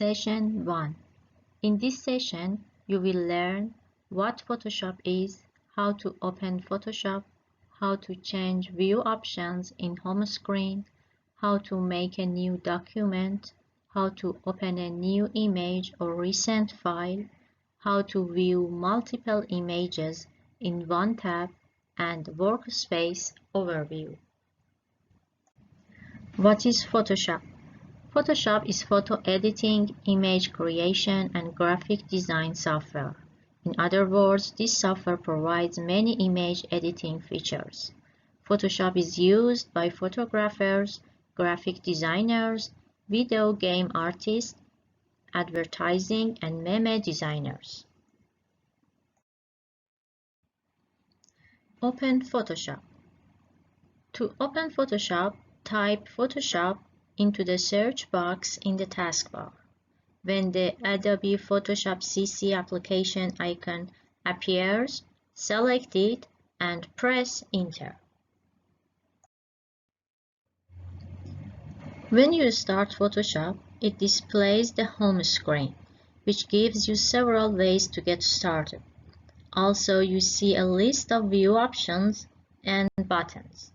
Session 1. In this session, you will learn what Photoshop is, how to open Photoshop, how to change view options in home screen, how to make a new document, how to open a new image or recent file, how to view multiple images in one tab, and workspace overview. What is Photoshop? Photoshop is photo editing, image creation, and graphic design software. In other words, this software provides many image editing features. Photoshop is used by photographers, graphic designers, video game artists, advertising, and meme designers. Open Photoshop. To open Photoshop, type Photoshop into the search box in the taskbar. When the Adobe Photoshop CC application icon appears, select it and press Enter. When you start Photoshop, it displays the home screen, which gives you several ways to get started. Also, you see a list of view options and buttons.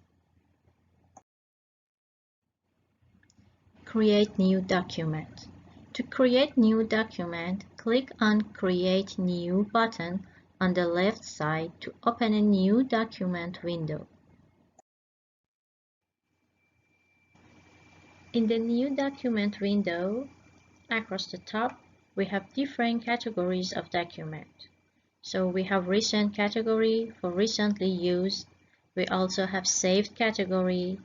Create new document. To create new document, click on Create New button on the left side to open a new document window. In the new document window, across the top, we have different categories of document. So we have recent category for recently used. We also have saved category.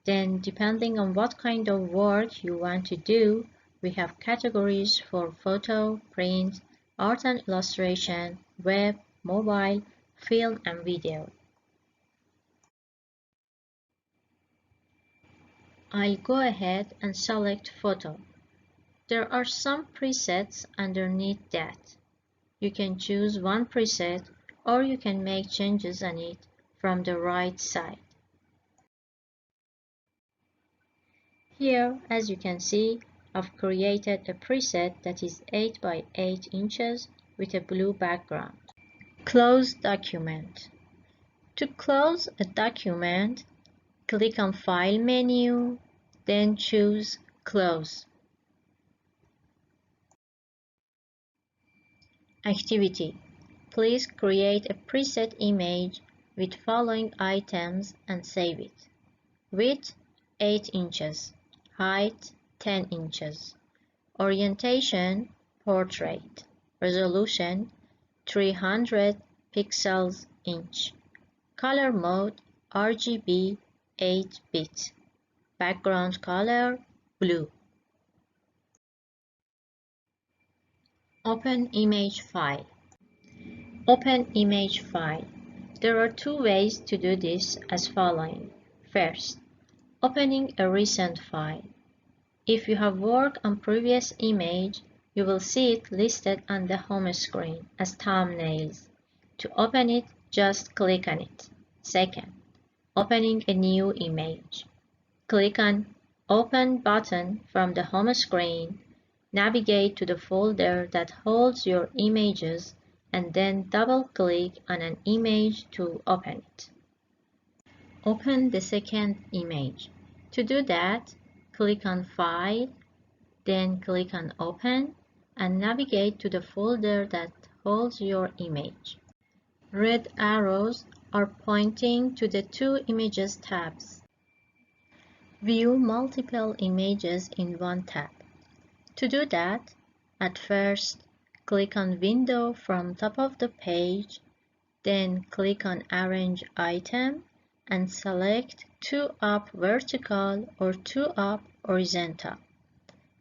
Then, depending on what kind of work you want to do, we have categories for photo, print, art and illustration, web, mobile, film, and video. I'll go ahead and select photo. There are some presets underneath that. You can choose one preset or you can make changes on it from the right side. Here, as you can see, I've created a preset that is 8 by 8 inches with a blue background. Close document. To close a document, click on File menu, then choose Close. Activity. Please create a preset image with following items and save it. Width 8 inches. Height 10 inches. Orientation portrait. Resolution 300 pixels inch. Color mode RGB 8-bit. Background color blue. Open image file. Open image file. There are two ways to do this as following. First, opening a recent file. If you have worked on previous image, you will see it listed on the home screen as thumbnails. To open it, just click on it. Second, opening a new image. Click on Open button from the home screen, navigate to the folder that holds your images, and then double-click on an image to open it. Open the second image. To do that, click on File, then click on Open, and navigate to the folder that holds your image. Red arrows are pointing to the two images tabs. View multiple images in one tab. To do that, at first, click on Window from top of the page, then click on Arrange Item, and select 2 up vertical or 2 up horizontal.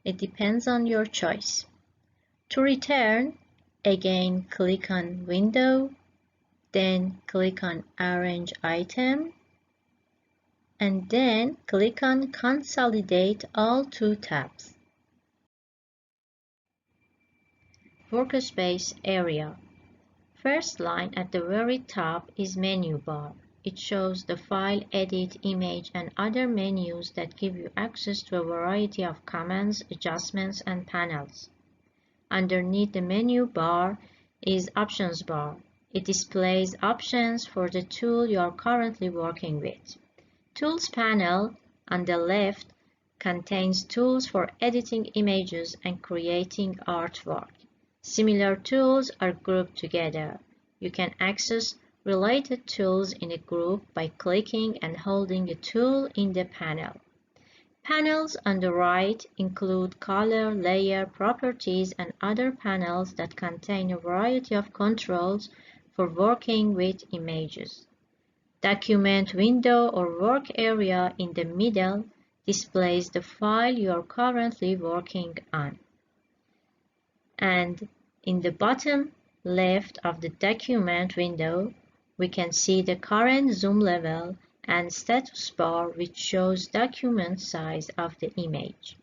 It depends on your choice. To return, again click on Window, then click on Arrange Item, and then click on Consolidate all 2 tabs. Workspace area. First line at the very top is menu bar. It shows the file, edit, image, and other menus that give you access to a variety of commands, adjustments, and panels. Underneath the menu bar is Options bar. It displays options for the tool you are currently working with. Tools panel on the left contains tools for editing images and creating artwork. Similar tools are grouped together. You can access related tools in a group by clicking and holding a tool in the panel. Panels on the right include color, layer, properties, and other panels that contain a variety of controls for working with images. Document window or work area in the middle displays the file you are currently working on. And in the bottom left of the document window, we can see the current zoom level and status bar, which shows document size of the image.